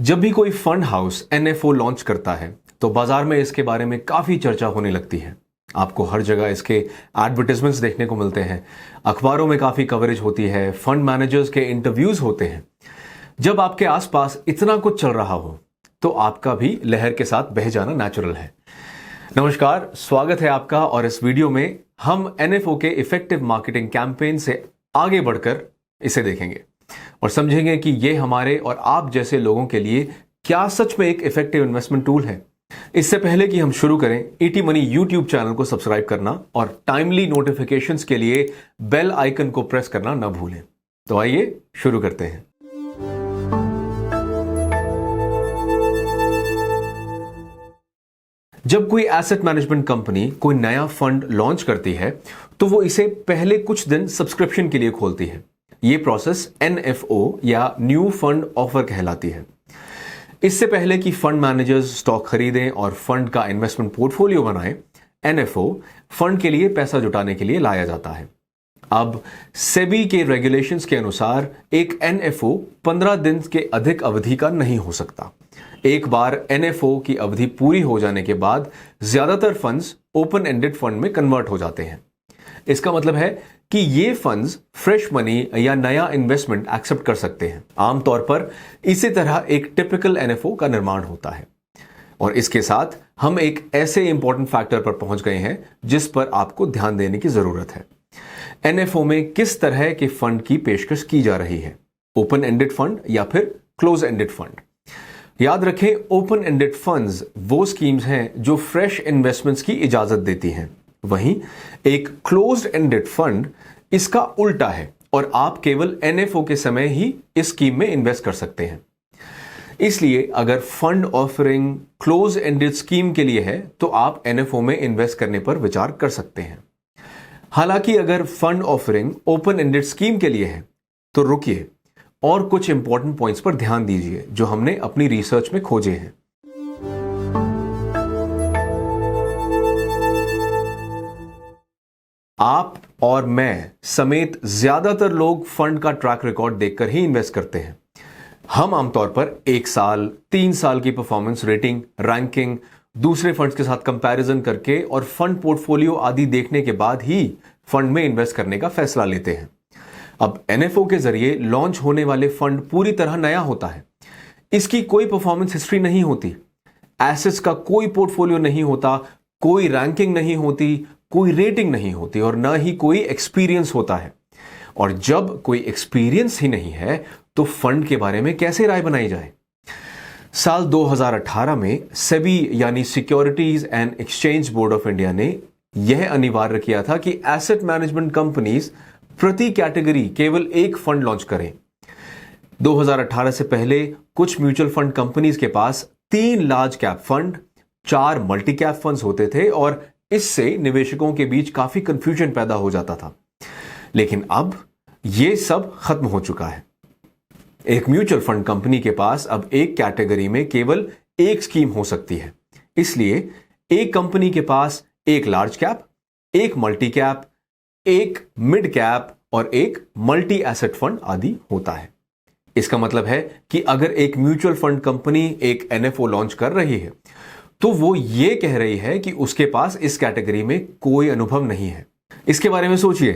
जब भी कोई फंड हाउस एनएफओ लॉन्च करता है तो बाजार में इसके बारे में काफी चर्चा होने लगती है। आपको हर जगह इसके एडवर्टाइजमेंट्स देखने को मिलते हैं, अखबारों में काफी कवरेज होती है, फंड मैनेजर्स के इंटरव्यूज होते हैं। जब आपके आसपास इतना कुछ चल रहा हो तो आपका भी लहर के साथ बह जाना नेचुरल है। नमस्कार, स्वागत है आपका और इस वीडियो में हम एनएफओ के इफेक्टिव मार्केटिंग कैंपेन से आगे बढ़कर इसे देखेंगे और समझेंगे कि यह हमारे और आप जैसे लोगों के लिए क्या सच में एक इफेक्टिव इन्वेस्टमेंट टूल है। इससे पहले कि हम शुरू करें, ईटी मनी यूट्यूब चैनल को सब्सक्राइब करना और टाइमली नोटिफिकेशंस के लिए बेल आइकन को प्रेस करना न भूलें। तो आइए शुरू करते हैं। जब कोई एसेट मैनेजमेंट कंपनी कोई नया फंड लॉन्च करती है तो वो इसे पहले कुछ दिन सब्सक्रिप्शन के लिए खोलती है। ये प्रोसेस एनएफओ या न्यू फंड ऑफर कहलाती है। इससे पहले कि फंड मैनेजर्स स्टॉक खरीदें और फंड का इन्वेस्टमेंट पोर्टफोलियो बनाएं, एनएफओ फंड के लिए पैसा जुटाने के लिए लाया जाता है। अब सेबी के रेगुलेशंस के अनुसार एक एनएफओ 15 दिन के अधिक अवधि का नहीं हो सकता। एक बार एनएफओ की अवधि पूरी हो जाने के बाद ज्यादातर फंड्स ओपन एंडेड फंड में कन्वर्ट हो जाते हैं। इसका मतलब है कि ये फंड्स फ्रेश मनी या नया इन्वेस्टमेंट एक्सेप्ट कर सकते हैं। आमतौर पर इसी तरह एक टिपिकल एनएफओ का निर्माण होता है। और इसके साथ हम एक ऐसे इंपॉर्टेंट फैक्टर पर पहुंच गए हैं जिस पर आपको ध्यान देने की जरूरत है। एनएफओ में किस तरह के फंड की पेशकश की जा रही है, ओपन एंडेड फंड या फिर क्लोज एंडेड फंड। याद रखें, ओपन एंडेड फंड्स वो स्कीम्स हैं जो फ्रेश इन्वेस्टमेंट्स की इजाजत देती हैं। वहीं एक क्लोज्ड एंडेड फंड इसका उल्टा है और आप केवल एनएफओ के समय ही इस स्कीम में इन्वेस्ट कर सकते हैं। इसलिए अगर fund offering close ended scheme के लिए है तो आप एनएफओ में इन्वेस्ट करने पर विचार कर सकते हैं। हालांकि अगर fund offering open ended scheme के लिए है तो रुकिए और कुछ इंपॉर्टेंट पॉइंट्स पर ध्यान दीजिए जो हमने अपनी रिसर्च में खोजे हैं। आप और मैं समेत ज्यादातर लोग फंड का ट्रैक रिकॉर्ड देखकर ही इन्वेस्ट करते हैं। हम आमतौर पर 1 साल, 3 साल की परफॉर्मेंस रेटिंग, रैंकिंग, दूसरे फंड्स के साथ कंपैरिजन करके और फंड पोर्टफोलियो आदि देखने के बाद ही फंड में इन्वेस्ट करने का फैसला लेते हैं। अब एनएफओ के जरिए लॉन्च होने वाले फंड पूरी तरह नया होता है। इसकी कोई परफॉर्मेंस हिस्ट्री नहीं होती, एसेट्स का कोई पोर्टफोलियो नहीं होता, कोई रैंकिंग नहीं होती, कोई रेटिंग नहीं होती और ना ही कोई एक्सपीरियंस होता है। और जब कोई एक्सपीरियंस ही नहीं है तो फंड के बारे में कैसे राय बनाई जाए। साल 2018 में सेबी यानी securities and exchange board of India ने यह अनिवार्य किया था कि एसेट मैनेजमेंट कंपनीज प्रति कैटेगरी केवल एक फंड लॉन्च करें। 2018 से पहले कुछ म्यूचुअल फंड कंपनीज के पास 3 large cap fund, 4 multi cap funds होते थे और इससे निवेशकों के बीच काफी कंफ्यूजन पैदा हो जाता था। लेकिन अब यह सब खत्म हो चुका है। एक म्यूचुअल फंड कंपनी के पास अब एक कैटेगरी में केवल एक स्कीम हो सकती है। इसलिए एक कंपनी के पास एक लार्ज कैप, एक मल्टी कैप, एक मिड कैप और एक मल्टी एसेट फंड आदि होता है। इसका मतलब है कि अगर एक म्यूचुअल फंड कंपनी एक एनएफओ लॉन्च कर रही है तो वो ये कह रही है कि उसके पास इस कैटेगरी में कोई अनुभव नहीं है। इसके बारे में सोचिए,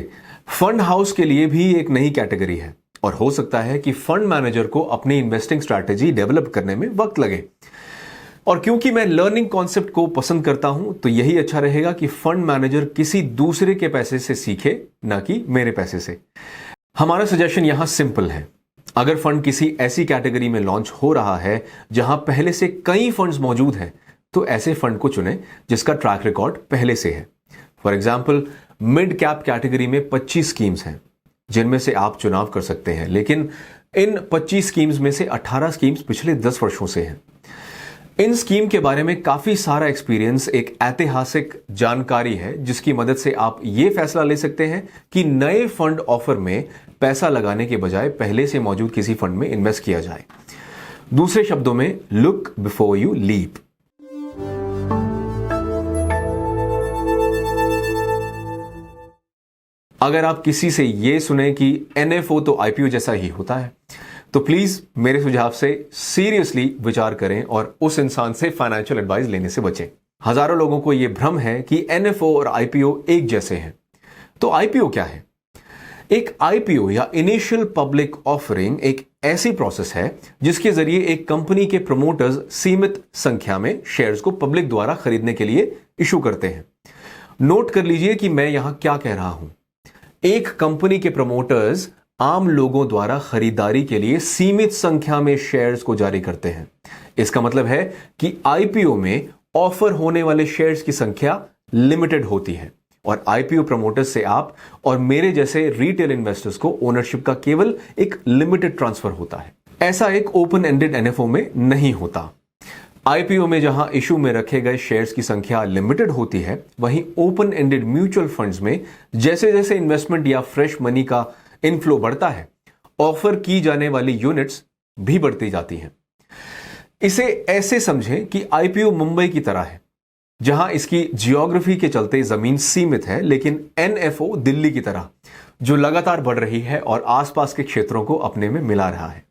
फंड हाउस के लिए भी एक नई कैटेगरी है और हो सकता है कि फंड मैनेजर को अपनी इन्वेस्टिंग स्ट्रैटेजी डेवलप करने में वक्त लगे। और क्योंकि मैं लर्निंग कॉन्सेप्ट को पसंद करता हूं तो यही अच्छा रहेगा कि फंड मैनेजर किसी दूसरे के पैसे से सीखे, ना कि मेरे पैसे से। हमारा सजेशन यहां सिंपल है। अगर फंड किसी ऐसी कैटेगरी में लॉन्च हो रहा है जहां पहले से कई फंड्स मौजूद हैं तो ऐसे फंड को चुनें जिसका ट्रैक रिकॉर्ड पहले से है। For example, mid cap category में 25 स्कीम्स हैं जिनमें से आप चुनाव कर सकते हैं, लेकिन इन 25 स्कीम्स में से 18 स्कीम्स पिछले 10 वर्षों से हैं। इन स्कीम के बारे में काफी सारा एक्सपीरियंस, एक ऐतिहासिक जानकारी है जिसकी मदद से आप यह फैसला ले सकते हैं कि नए फंड ऑफर में पैसा लगाने के बजाय पहले से मौजूद किसी फंड में इन्वेस्ट किया जाए। दूसरे शब्दों में, लुक बिफोर यू लीप। अगर आप किसी से यह सुने कि एनएफओ तो आईपीओ जैसा ही होता है तो प्लीज मेरे सुझाव से सीरियसली विचार करें और उस इंसान से फाइनेंशियल एडवाइस लेने से बचें। हजारों लोगों को यह भ्रम है कि एनएफओ और आईपीओ एक जैसे हैं। तो आईपीओ क्या है? एक आईपीओ या इनिशियल पब्लिक ऑफरिंग एक ऐसी प्रोसेस है जिसके जरिए एक कंपनी के प्रमोटर्स सीमित संख्या में शेयर्स को पब्लिक द्वारा खरीदने के लिए इशू करते हैं। नोट कर लीजिए कि मैं यहां क्या कह रहा हूं। एक कंपनी के प्रमोटर्स आम लोगों द्वारा खरीदारी के लिए सीमित संख्या में शेयर्स को जारी करते हैं। इसका मतलब है कि आईपीओ में ऑफर होने वाले शेयर्स की संख्या लिमिटेड होती है और आईपीओ प्रमोटर्स से आप और मेरे जैसे रिटेल इन्वेस्टर्स को ओनरशिप का केवल एक लिमिटेड ट्रांसफर होता है। ऐसा एक ओपन एंडेड एनएफओ में नहीं होता। आईपीओ में जहां इशू में रखे गए शेयर्स की संख्या लिमिटेड होती है, वहीं ओपन एंडेड म्यूचुअल फंड्स में जैसे जैसे इन्वेस्टमेंट या फ्रेश मनी का इनफ्लो बढ़ता है, ऑफर की जाने वाली यूनिट्स भी बढ़ती जाती हैं। इसे ऐसे समझें कि आईपीओ मुंबई की तरह है, जहां इसकी जियोग्राफी के चलते जमीन सीमित है, लेकिन एनएफओ दिल्ली की तरह जो लगातार बढ़ रही है और आसपास के क्षेत्रों को अपने में मिला रहा है।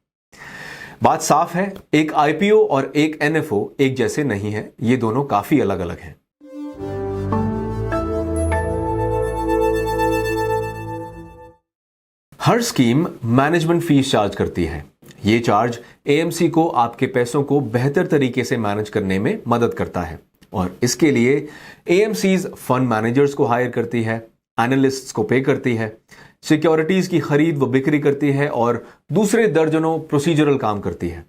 बात साफ है, एक आईपीओ और एक एनएफओ एक जैसे नहीं है, ये दोनों काफी अलग अलग हैं। हर स्कीम मैनेजमेंट फीस चार्ज करती है। ये चार्ज एएमसी को आपके पैसों को बेहतर तरीके से मैनेज करने में मदद करता है और इसके लिए एएमसीज फंड मैनेजर्स को हायर करती है, एनालिस्ट्स को पे करती है, सिक्योरिटीज की खरीद व बिक्री करती है और दूसरे दर्जनों प्रोसीजरल काम करती है।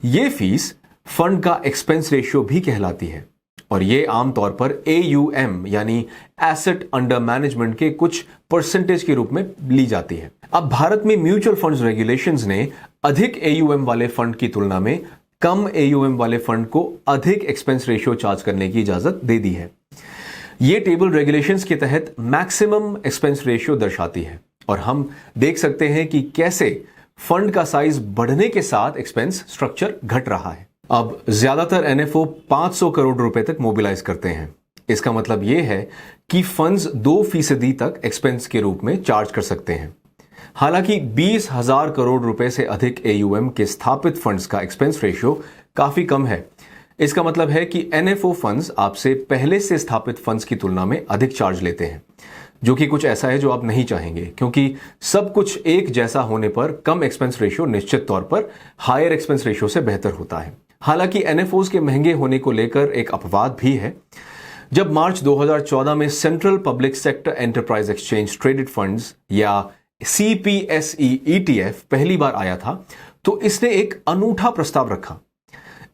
ये फीस फंड का एक्सपेंस रेशियो भी कहलाती है और ये आमतौर पर AUM यानी एसेट अंडर मैनेजमेंट के कुछ परसेंटेज के रूप में ली जाती है। अब भारत में म्यूचुअल फंड्स रेगुलेशंस ने अधिक AUM वाले फंड की तुलना में कम AUM वाले फंड को अधिक एक्सपेंस रेशियो चार्ज करने की इजाजत दे दी है। ये टेबल रेगुलेशंस के तहत मैक्सिमम एक्सपेंस रेशियो दर्शाती है और हम देख सकते हैं कि कैसे फंड का साइज बढ़ने के साथ एक्सपेंस स्ट्रक्चर घट रहा है। अब ज्यादातर एनएफओ 500 करोड़ रुपए तक मोबिलाइज करते हैं। इसका मतलब यह है कि फंड्स 2% तक एक्सपेंस के रूप में चार्ज कर सकते हैं। हालांकि 20,000 करोड़ रुपए से अधिक AUM के स्थापित फंड्स का एक्सपेंस रेशियो काफी कम है। इसका मतलब है कि एनएफओ फंड्स आपसे पहले से स्थापित फंड्स की तुलना में अधिक चार्ज लेते हैं, जो कि कुछ ऐसा है जो आप नहीं चाहेंगे, क्योंकि सब कुछ एक जैसा होने पर कम एक्सपेंस रेशियो निश्चित तौर पर हायर एक्सपेंस रेशियो से बेहतर होता है। हालांकि एनएफओज के महंगे होने को लेकर एक अपवाद भी है। जब मार्च 2014 में central public sector enterprise exchange traded funds या CPSE ETF पहली बार आया था, तो इसने एक अनूठा प्रस्ताव रखा।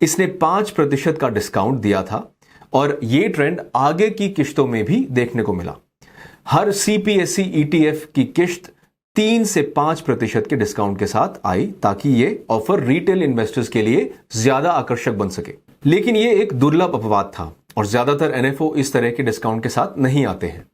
इसने 5% का डिस्काउंट दिया था और यह ट्रेंड आगे की किश्तों में भी देखने को मिला। हर CPSE ETF की किश्त 3 से 5% के डिस्काउंट के साथ आई, ताकि ये ऑफर रिटेल इन्वेस्टर्स के लिए ज्यादा आकर्षक बन सके। लेकिन ये एक दुर्लभ अपवाद था और ज्यादातर एनएफओ इस तरह के डिस्काउंट के साथ नहीं आते हैं।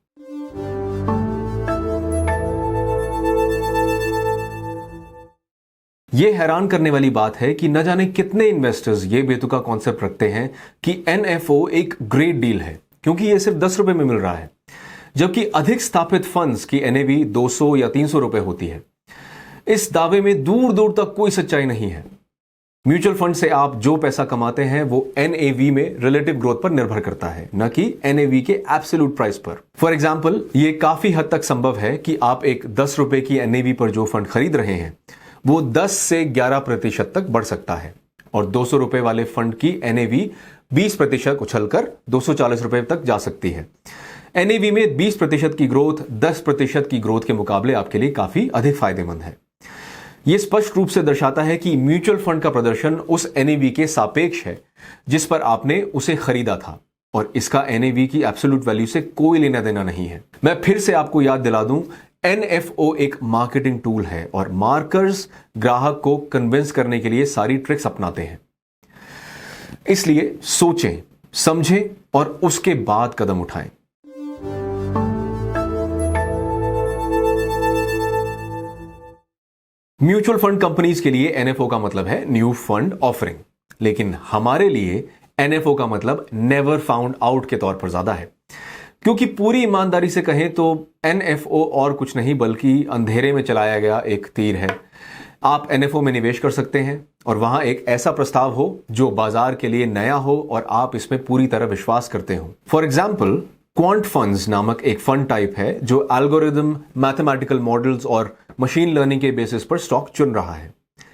यह हैरान करने वाली बात है कि न जाने कितने इन्वेस्टर्स ये बेतुका कॉन्सेप्ट रखते हैं कि एनएफओ एक ग्रेट डील है, क्योंकि यह सिर्फ 10 रुपए में मिल रहा है, जबकि अधिक स्थापित फंड्स की NAV 200 या 300 रुपए होती है। इस दावे में दूर दूर तक कोई सच्चाई नहीं है। म्यूचुअल फंड से आप जो पैसा कमाते हैं वो NAV में रिलेटिव ग्रोथ पर निर्भर करता है, न कि NAV के एब्सोल्यूट प्राइस पर। फॉर एग्जाम्पल, ये काफी हद तक संभव है कि आप एक 10 रुपए की NAV पर जो फंड खरीद रहे हैं वो 10 से 11% तक बढ़ सकता है और 200 रुपए वाले फंड की NAV 20% उछलकर 240 रुपए तक जा सकती है। NAV में 20% की ग्रोथ 10% की ग्रोथ के मुकाबले आपके लिए काफी अधिक फायदेमंद है। यह स्पष्ट रूप से दर्शाता है कि म्यूचुअल फंड का प्रदर्शन उस NAV के सापेक्ष है जिस पर आपने उसे खरीदा था और इसका NAV की एब्सोल्यूट वैल्यू से कोई लेना देना नहीं है। मैं फिर से आपको याद दिला दूं, एनएफओ एक मार्केटिंग टूल है और मार्कर्स ग्राहक को कन्विंस करने के लिए सारी ट्रिक्स अपनाते हैं। इसलिए सोचें, समझें और उसके बाद कदम उठाएं। म्यूचुअल फंड कंपनीज के लिए एनएफओ का मतलब है न्यू फंड ऑफरिंग, लेकिन हमारे लिए एनएफओ का मतलब नेवर फाउंड आउट के तौर पर ज्यादा है, क्योंकि पूरी ईमानदारी से कहें तो एनएफओ और कुछ नहीं बल्कि अंधेरे में चलाया गया एक तीर है। आप एनएफओ में निवेश कर सकते हैं और वहां एक ऐसा प्रस्ताव हो जो बाजार के लिए नया हो और आप इसमें पूरी तरह विश्वास करते हो। फॉर एग्जाम्पल, क्वांट फंड्स नामक एक फंड टाइप है जो एल्गोरिदम, मैथमेटिकल मॉडल्स और मशीन लर्निंग के बेसिस पर स्टॉक चुन रहा है।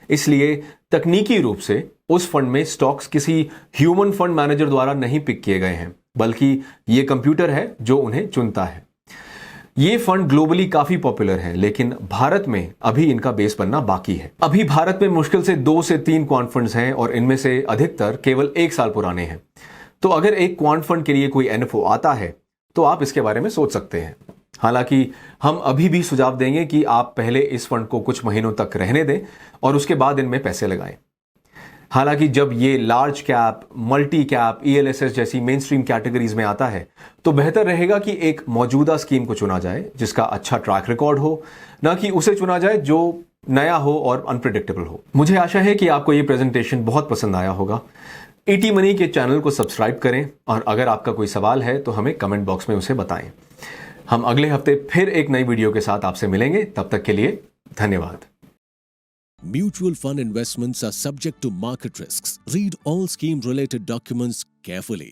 इसलिए तकनीकी रूप से उस फंड में स्टॉक्स किसी ह्यूमन फंड मैनेजर द्वारा नहीं पिक किए गए हैं, बल्कि ये कंप्यूटर है जो उन्हें चुनता है। ये फंड ग्लोबली काफी पॉपुलर है, लेकिन भारत में अभी इनका बेस बनना बाकी है। अभी भारत में मुश्किल से 2 से 3 क्वांट फंड्स हैं और इनमें से अधिकतर केवल 1 साल पुराने हैं। तो अगर एक क्वांट फंड के लिए कोई एनएफओ आता है तो आप इसके बारे में सोच सकते हैं। हालांकि हम अभी भी सुझाव देंगे कि आप पहले इस फंड को कुछ महीनों तक रहने दें और उसके बाद इनमें पैसे लगाएं। हालांकि जब ये large cap, multi cap, ELSS जैसी मेन स्ट्रीम कैटेगरीज में आता है तो बेहतर रहेगा कि एक मौजूदा स्कीम को चुना जाए जिसका अच्छा ट्रैक रिकॉर्ड हो, ना कि उसे चुना जाए जो नया हो और अनप्रिडिक्टेबल हो। मुझे आशा है कि आपको ये प्रेजेंटेशन बहुत पसंद आया होगा। ईटी मनी के चैनल को सब्सक्राइब करें और अगर आपका कोई सवाल है तो हमें कमेंट बॉक्स में उसे बताएं। हम अगले हफ्ते फिर एक नई वीडियो के साथ आपसे मिलेंगे। तब तक के लिए धन्यवाद। Mutual fund investments are subject to market risks. Read all scheme related documents carefully.